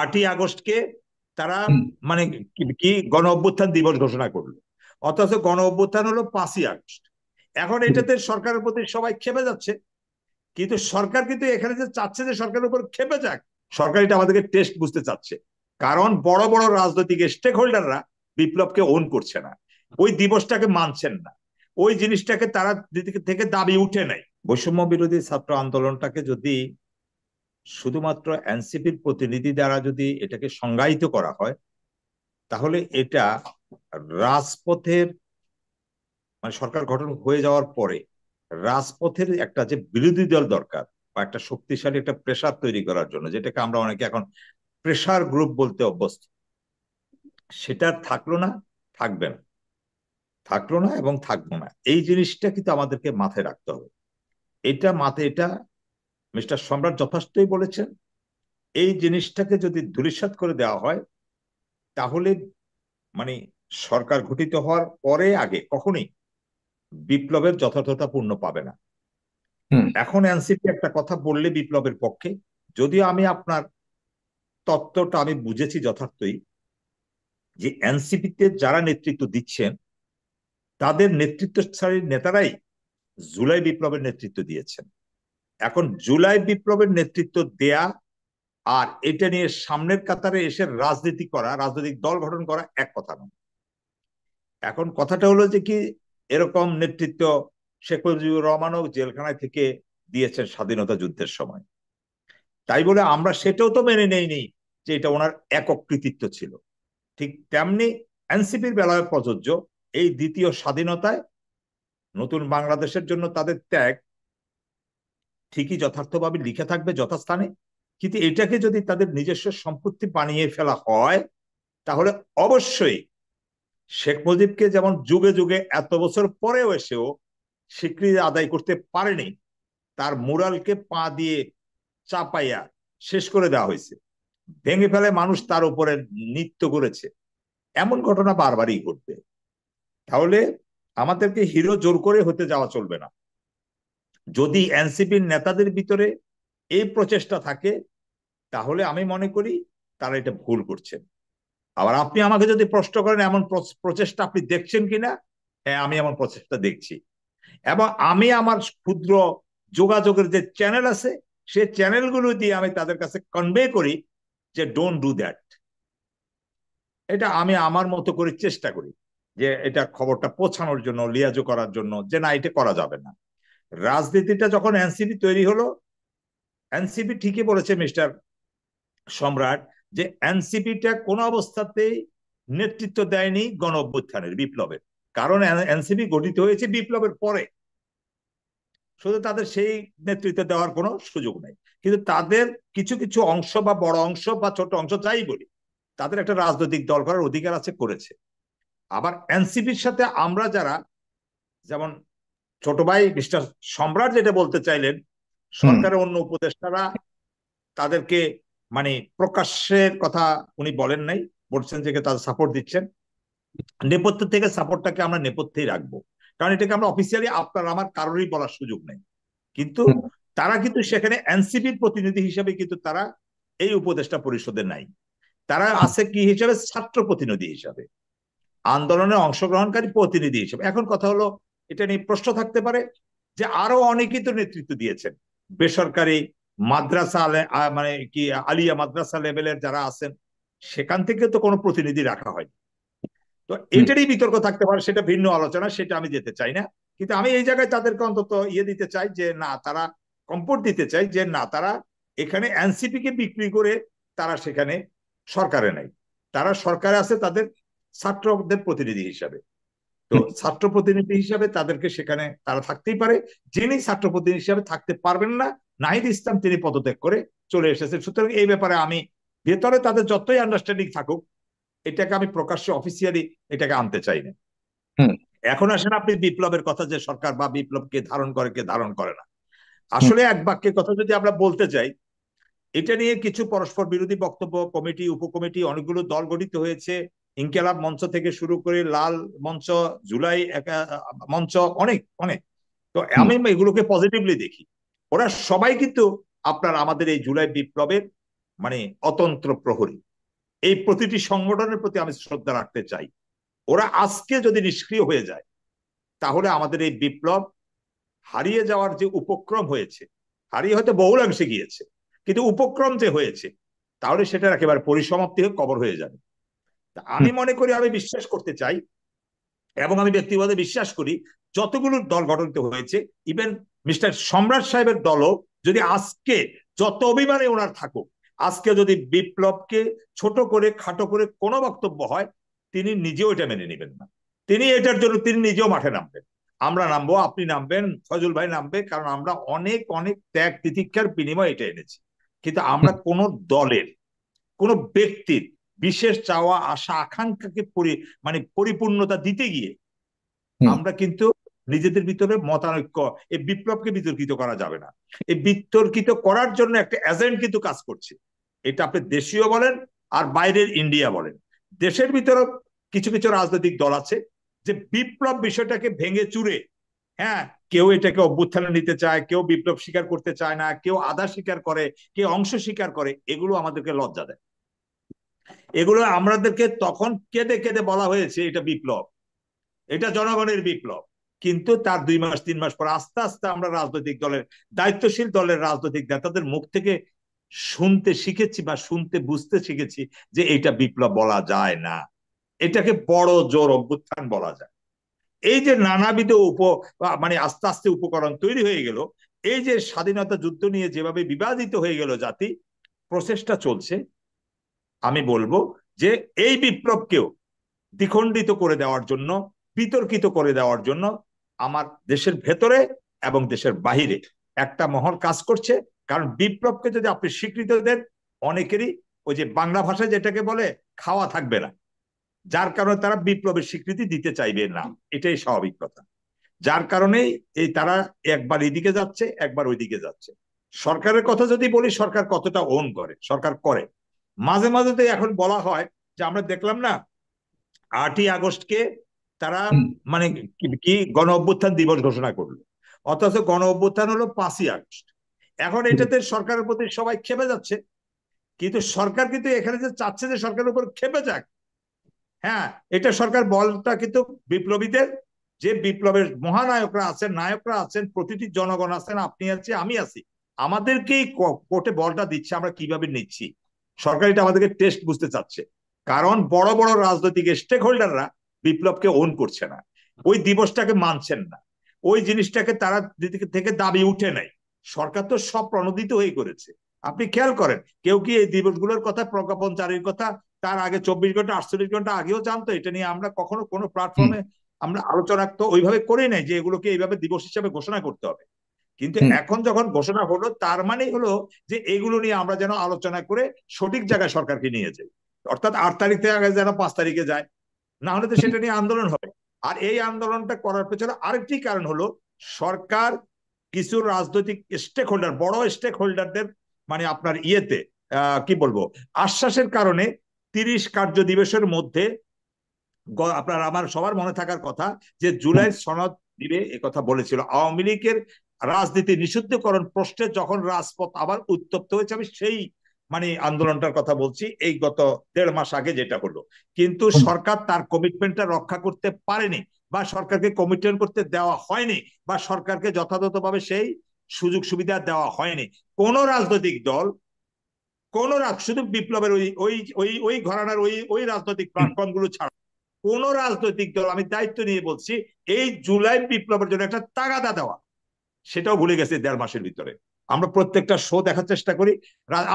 8ই আগস্টকে তারা হুম। মানে কি গণ অভ্যুত্থান দিবস ঘোষণা করলো, অথচ গণ অভ্যুত্থান হলো 5ই আগস্ট। এখন হুম। এটাতে সরকারের প্রতি সবাই খেপে যাচ্ছে, কিন্তু সরকার কিন্তু এখানে যে চাচ্ছে যে সরকারের উপর খেপে যাক, সরকার এটা আমাদেরকে টেস্ট বুঝতে চাচ্ছে। কারণ বড় বড় রাজনৈতিক স্টেক হোল্ডাররা বিপ্লবকে ওন করছে না, ওই দিবসটাকে মানছেন না, ওই জিনিসটাকে তারা থেকে দাবি উঠে নাই। বৈষম্য বিরোধী ছাত্র আন্দোলনটাকে যদি শুধুমাত্র এনসিপির প্রতিনিধি দ্বারা যদি এটাকে সংজ্ঞায়িত করা হয়, তাহলে এটা রাজপথের মানে সরকার গঠন হয়ে যাওয়ার পরে রাজপথের একটা যে বিরোধী দল দরকার, বা একটা শক্তিশালী একটা প্রেসার তৈরি করার জন্য, যেটাকে আমরা অনেকে এখন প্রেসার গ্রুপ বলতে অভ্যস্ত, সেটা থাকলো না, থাকবে না, থাকলো না এবং থাকবো না। এই জিনিসটা কিন্তু আমাদেরকে মাথায় রাখতে হবে। এটা মিস্টার সম্রাট যথেষ্টই বলেছেন। এই জিনিসটাকে যদি ধূলিসাৎ করে দেওয়া হয়, তাহলে মানে সরকার গঠিত হওয়ার পরে আগে কখনোই বিপ্লবের যথার্থতা পূর্ণ পাবে না। হুম। এখন এনসিপি একটা কথা বললে বিপ্লবের পক্ষে, যদিও আমি আপনার তত্ত্বটা আমি বুঝেছি যথার্থই, যে এনসিপিতে যারা নেতৃত্ব দিচ্ছেন তাদের নেতৃত্বশালী নেতারাই জুলাই বিপ্লবের নেতৃত্ব দিয়েছেন। এখন জুলাই বিপ্লবের নেতৃত্ব দেয়া আর এটা নিয়ে সামনের কাতারে এসে রাজনীতি করা, রাজনৈতিক দল গঠন করা এক কথা নয়। এখন কথাটা হলো যে কি, এরকম নেতৃত্ব শেখ মুজিবুর রহমানও জেলখানায় থেকে দিয়েছেন স্বাধীনতা যুদ্ধের সময়। তাই বলে আমরা সেটাও তো মেনে নেইনি যে এটা ওনার একক কৃতিত্ব ছিল। ঠিক তেমনি এনসিপির বেলায় প্রযোজ্য, এই দ্বিতীয় স্বাধীনতায় নতুন বাংলাদেশের জন্য তাদের ত্যাগ ঠিকই যথার্থভাবে লিখে থাকবে যথাস্থানে, কিন্তু এটাকে যদি তাদের নিজস্ব সম্পত্তি বানিয়ে ফেলা হয়, তাহলে অবশ্যই শেখ মুজিবকে যেমন যুগে যুগে এত বছর পরেও এসেও স্বীকৃতি আদায় করতে পারেনি, তার মুরালকে পা দিয়ে চাপাইয়া শেষ করে দেওয়া হয়েছে, ভেঙে ফেলে মানুষ তার উপরে নৃত্য করেছে, এমন ঘটনা বারবারই ঘটবে। তাহলে আমাদেরকে হিরো জোর করে হতে যাওয়া চলবে না। যদি এনসিপির নেতাদের ভিতরে এই প্রচেষ্টা থাকে, তাহলে আমি মনে করি তারা এটা ভুল করছেন। আবার আপনি আমাকে যদি প্রশ্ন করেন এমন প্রচেষ্টা আপনি দেখছেন কিনা, হ্যাঁ আমি এমন প্রচেষ্টা দেখছি, এবং আমি আমার ক্ষুদ্র যোগাযোগের যে চ্যানেল আছে সেই চ্যানেলগুলো দিয়ে আমি তাদের কাছে কনভে করি যে ডোন্ট ডু দ্যাট। এটা আমি আমার মতো করে চেষ্টা করি যে এটা খবরটা পৌঁছানোর জন্য, লিয়াজো করার জন্য, যে না এটা করা যাবে না। রাজনীতিটা যখন এনসিপি তৈরি হলো, এনসিপি ঠিকই বলেছে মিস্টার সম্রাট, যে এনসিপিটা কোন অবস্থাতেই নেতৃত্ব দেয়নি গণ অভ্যুত্থানের, বিপ্লবের। কারণ এনসিপি গঠিত হয়েছে বিপ্লবের পরে, শুধু তাদের সেই নেতৃত্ব দেওয়ার কোনো সুযোগ নেই। কিন্তু তাদের কিছু কিছু অংশ বা বড় অংশ বা ছোট অংশ যাই বলি, তাদের একটা রাজনৈতিক দল করার অধিকার আছে, করেছে। আবার এনসিপির সাথে আমরা যারা, যেমন ছোট ভাই মিস্টার সম্রাট যেটা বলতে চাইলেন, হুম। সরকারের অন্য উপদেষ্টারা তাদেরকে মানে প্রকাশ্যের কথা উনি বলেন নাই, বলছেন যে তাদের সাপোর্ট দিচ্ছেন। নেপথ্য থেকে সাপোর্টটাকে আমরা নেপথ্যেই রাখবো, কারণ এটাকে আমরা অফিসিয়ালি আপনার আমার কারোরই বলার সুযোগ নেই। কিন্তু হুম। তারা কিন্তু সেখানে এনসিপির প্রতিনিধি হিসেবে কিন্তু তারা এই উপদেষ্টা পরিষদে নাই, তারা আছে কি হিসাবে, ছাত্র প্রতিনিধি হিসাবে, আন্দোলনে অংশগ্রহণকারী প্রতিনিধি হিসেবে। এখন কথা হলো, এটা নিয়ে প্রশ্ন থাকতে পারে যে আরো অনেকেই তো নেতৃত্ব দিয়েছেন বেসরকারি মাদ্রাসা, মানে কি আলিয়া মাদ্রাসা লেভেলের যারা আছেন, সেখান থেকে তো কোনো প্রতিনিধি রাখা হয়। তো হুম। এটারই বিতর্ক থাকতে পারে, সেটা ভিন্ন আলোচনা, সেটা আমি যেতে চাই না। কিন্তু আমি এই জায়গায় তাদেরকে অন্তত ইয়ে দিতে চাই যে না, তারা কম্পোর্ট দিতে চাই যে না, তারা এখানে এনসিপি কে বিক্রি করে তারা সেখানে সরকারে নাই, তারা সরকারে আছে তাদের ছাত্রদের প্রতিনিধি হিসাবে। তো হুম। ছাত্র প্রতিনিধি হিসাবে তাদেরকে সেখানে তারা থাকতেই পারে। যিনি ছাত্র প্রতিনিধি হিসাবে থাকতে পারবেন না, নাহিদ ইসলাম, তিনি পদত্যাগ করে চলে এসেছেন। সুতরাং এই ব্যাপারে আমি, ভেতরে তাদের যতই আন্ডারস্ট্যান্ডিং থাকুক, এটাকে আমি প্রকাশ্যে অফিসিয়ালি এটাকে আনতে চাই না। হুম। এখন আসেন আপনি বিপ্লবের কথা, যে সরকার বা বিপ্লব কে ধারণ করে কে ধারণ করে না। হুম। আসলে এক বাক্যের কথা যদি আমরা বলতে চাই, এটা নিয়ে কিছু পরস্পর বিরোধী বক্তব্য, কমিটি, উপকমিটি, অনেকগুলো দল গঠিত হয়েছে, ইনকেলাব মঞ্চ থেকে শুরু করে লাল মঞ্চ, জুলাই মঞ্চ, অনেক অনেক। তো হুম। আমি এগুলোকে পজিটিভলি দেখি। ওরা সবাই কিন্তু আপনার আমাদের এই জুলাই বিপ্লবের মানে অতন্ত্র প্রহরী, এই প্রতিটি সংগঠনের প্রতি আমি শ্রদ্ধা রাখতে চাই। ওরা আজকে যদি নিষ্ক্রিয় হয়ে যায়, তাহলে আমাদের এই বিপ্লব হারিয়ে যাওয়ার যে উপক্রম হয়েছে, হারিয়ে হয়তো বহুলাংশে গিয়েছে, কিন্তু উপক্রম যে হয়েছে, তাহলে সেটার একেবারে পরিসমাপ্তি হয়ে কবর হয়ে যাবে। আমি মনে করি, আমি বিশ্বাস করতে চাই, এবং আমি ব্যক্তিগত বিশ্বাস করি, যতগুলো দল গঠিত হয়েছে, ইভেন মিস্টার সম্রাট সাহেবের দলও যদি আজকে যত অভিমানে ওনার থাকুক, আজকে যদি বিপ্লবকে ছোট করে খাটো করে কোনো বক্তব্য হয়, তিনি নিজেও এটা মেনে নেবেন না। তিনি এটার জন্য তিনি নিজেও মাঠে নামবেন, আমরা নামবো, আপনি নামবেন, ফজল ভাই নামবে, কারণ আমরা অনেক অনেক ত্যাগ তিতিক্ষার বিনিময়ে এটা এনেছি। কিন্তু আমরা কোন দলের, কোন ব্যক্তির বিশেষ চাওয়া আশা আকাঙ্ক্ষাকে মানে পরিপূর্ণতা দিতে গিয়ে আমরা কিন্তু নিজেদের ভিতরে মতানৈক্য, এই বিপ্লবকে বিতর্কিত করা যাবে না। এই বিতর্কিত করার জন্য একটা এজেন্ট কিন্তু কাজ করছে। এটা আপনি দেশীয় বলেন আর বাইরের ইন্ডিয়া বলেন, দেশের ভিতরে কিছু কিছু রাজনৈতিক দল আছে যে বিপ্লব বিষয়টাকে ভেঙে চুরে, হ্যাঁ, কেউ এটাকে অভ্যুত্থানে নিতে চায়, কেউ বিপ্লব স্বীকার করতে চায় না, কেউ আধা স্বীকার করে, কেউ অংশ স্বীকার করে। এগুলো আমাদেরকে লজ্জা দেয়। এগুলো আমাদেরকে তখন কেঁদে কেঁদে বলা হয়েছে এটা বিপ্লব, এটা জনগণের বিপ্লব। কিন্তু তার 2 মাস 3 মাস পর আস্তে আস্তে আমরা রাজনৈতিক দলের, দায়িত্বশীল দলের রাজনৈতিক নেতাদের মুখ থেকে শুনতে শিখেছি বা শুনতে বুঝতে শিখেছি যে এটা বিপ্লব বলা যায় না, এটাকে বড় জোর অভ্যুত্থান বলা যায়। এই যে নানাবিধ মানে আস্তে আস্তে উপকরণ তৈরি হয়ে গেল, এই যে স্বাধীনতা যুদ্ধ নিয়ে যেভাবে বিবাদিত হয়ে গেল জাতি, প্রচেষ্টা চলছে, আমি বলবো যে এই বিপ্লবকেও দ্বিখণ্ডিত করে দেওয়ার জন্য, বিতর্কিত করে দেওয়ার জন্য আমার দেশের ভেতরে এবং দেশের বাহিরে একটা মহল কাজ করছে। কারণ বিপ্লবকে যদি আপনি স্বীকৃতি দেন, অনেকেরই ওই যে বাংলা ভাষায় যেটাকে বলে খাওয়া থাকবে না, যার কারণে তারা বিপ্লবের স্বীকৃতি দিতে চাইবে না। এটাই স্বাভাবিক কথা। যার কারণেই এই তারা একবার এইদিকে যাচ্ছে, একবার ওইদিকে যাচ্ছে। সরকারের কথা যদি বলি, সরকার কতটা ওন করে, সরকার করে মাঝে মাঝে। তো এখন বলা হয় যে আমরা দেখলাম না 8ই আগস্টকে তারা মানে কি গণ অভ্যুত্থান দিবস ঘোষণা করলো, অথচ গণ অভ্যুত্থান হলো 5ই আগস্ট। এখন এটাতে সরকারের প্রতি সবাই খেপে যাচ্ছে, কিন্তু সরকার কিন্তু এখানে যে চাচ্ছে যে সরকারের উপর খেপে যাক, হ্যাঁ, এটা সরকার বলটা কিন্তু বিপ্লবীদের, যে বিপ্লবের মহানায়করা আছেন, নায়করা আছেন, প্রতিটি জনগণ আছেন, আপনি আছি, আমি আছি, আমাদেরকেই কোর্টে বলটা দিচ্ছে আমরা কিভাবে নিচ্ছি। সরকার এটা আমাদেরকে টেস্ট বুঝতে চাচ্ছে, কারণ বড় বড় রাজনৈতিক স্টেক হোল্ডাররা বিপ্লবকে ওন করছে না, ওই দিবসটাকে মানছেন না, ওই জিনিসটাকে তারা থেকে দাবি উঠে নাই। সরকার তো সব প্রণোদিত হয়ে করেছে। আপনি খেয়াল করেন, কেউ কি এই দিবসগুলোর কথা, প্রজ্ঞাপন জারির কথা তার আগে 24 ঘন্টা 48 ঘন্টা আগেও জানতো? এটা নিয়ে আমরা কখনো কোনো প্ল্যাটফর্মে আমরা আলোচনা তো ওইভাবে করেই নাই যে এগুলোকে এইভাবে দিবস হিসাবে ঘোষণা করতে হবে। কিন্তু এখন যখন ঘোষণা হলো, তার মানে হলো যে এগুলো নিয়ে আমরা যেন আলোচনা করে সঠিক জায়গায় সরকারকে নিয়ে যাই, অর্থাৎ 8 তারিখ থেকে আগে যেন 5 তারিখে যায়, না হলে তো সেটা নিয়ে আন্দোলন হবে। আর এই আন্দোলনটা করার পেছনে আরেকটি কারণ হলো, সরকার কিছু রাজনৈতিক স্টেক হোল্ডার, বড় স্টেক হোল্ডারদের মানে আপনার ইয়েতে কি বলবো, আশ্বাসের কারণে 30 কার্য দিবসের মধ্যে, আপনার আমার সবার মনে থাকার কথা যে জুলাই সনদ দিবে কথা বলেছিল। আওয়ামী লীগের রাজনীতি নিষিদ্ধকরণ প্রশ্নে যখন রাজপথ আবার উত্তপ্ত হয়েছে, আমি সেই মানে আন্দোলনটার কথা বলছি, এই গত 1.5 মাস আগে যেটা হলো। কিন্তু সরকার তার কমিটমেন্টটা রক্ষা করতে পারেনি, বা সরকারকে কমিটমেন্ট করতে দেওয়া হয়নি, বা সরকারকে যথাযথভাবে সেই সুযোগ সুবিধা দেওয়া হয়নি। কোন রাজনৈতিক দল, কোন শুধু বিপ্লবের ওই ওই ওই ওই ঘরানার ওই ওই রাজনৈতিক প্ল্যাটফর্ম গুলো ছাড়া কোন রাজনৈতিক দল, আমি দায়িত্ব নিয়ে বলছি, এই জুলাই বিপ্লবের জন্য একটা তাগাদা দেওয়া, সেটাও ভুলে গেছে 1.5 মাসের ভিতরে। আমরা প্রত্যেকটা শো দেখার চেষ্টা করি,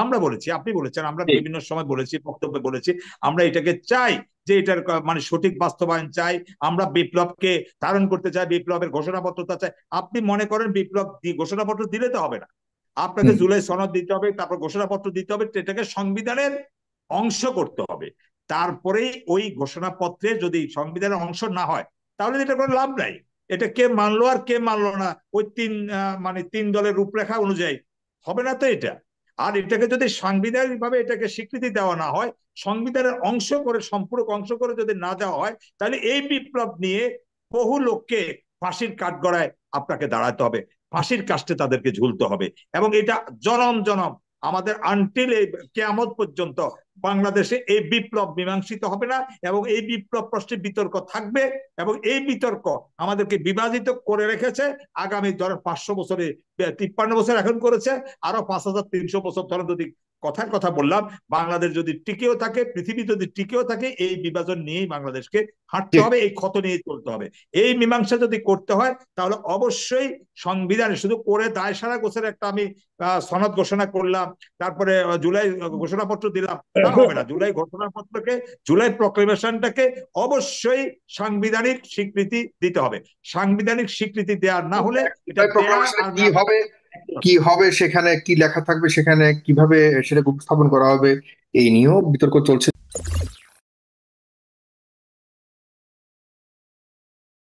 আমরা বলেছি, আপনি বলেছেন, আমরা বিভিন্ন সময় বলেছি, বক্তব্যে বলেছি, আমরা এটাকে চাই যে এটার মানে সঠিক বাস্তবায়ন চাই, আমরা বিপ্লবকে ধারণ করতে চাই, বিপ্লবের ঘোষণাপত্রটা চাই। আপনি মনে করেন বিপ্লব ঘোষণাপত্র দিলে তো হবে না, আপনাকে জুলাই সনদ দিতে হবে, তারপর ঘোষণাপত্র দিতে হবে, এটাকে সংবিধানের অংশ করতে হবে। তারপরেই ওই ঘোষণাপত্রে যদি সংবিধানের অংশ না হয়, তাহলে এটা কোনো লাভ নাই। এটা কে মানলো আর কে মানলো না, ওই মানে 3 দলের রূপরেখা অনুযায়ী হবে না তো এটা। আর এটাকে যদি সাংবিধানিক ভাবে এটাকে স্বীকৃতি দেওয়া না হয়, সংবিধানের অংশ করে, সম্পূরক অংশ করে যদি না দেওয়া হয়, তাহলে এই বিপ্লব নিয়ে বহু লোককে ফাঁসির কাঠগড়ায় আপনাকে দাঁড়াতে হবে, ফাঁসির কাস্টে তাদেরকে ঝুলতে হবে, এবং এটা জনম জনম আমাদের আনটিল এই কিয়ামত পর্যন্ত বাংলাদেশে এই বিপ্লব মীমাংসিত হবে না, এবং এই বিপ্লব প্রশ্নে বিতর্ক থাকবে, এবং এই বিতর্ক আমাদেরকে বিভাজিত করে রেখেছে। আগামী ধরেন 500 বছরে, 53 বছর এখন করেছে, আরো 5300 বছর ধরে যদি কথার কথা বললাম, বাংলাদেশ যদি টিকেও থাকে, পৃথিবী যদি টিকেও থাকে, এই বিভাজন নিয়েই বাংলাদেশকে হাঁটতে হবে, এই ক্ষত নিয়ে চলতে হবে। এই মীমাংসা যদি করতে হয় তাহলে অবশ্যই সংবিধানে শুধু করে দায় সারা গোছের একটা আমি সনদ ঘোষণা করলাম, তারপরে জুলাই ঘোষণাপত্র দিলাম, তা হবে না। জুলাই ঘোষণাপত্রকে, জুলাই প্রক্লেমেশনটাকে অবশ্যই সাংবিধানিক স্বীকৃতি দিতে হবে। সাংবিধানিক স্বীকৃতি দেওয়া না হলে এটা দেয়া আর কি না হবে, কি হবে, সেখানে কি লেখা থাকবে, সেখানে কিভাবে সেটা উপস্থাপন করা হবে, এই নিয়েও বিতর্ক চলছে।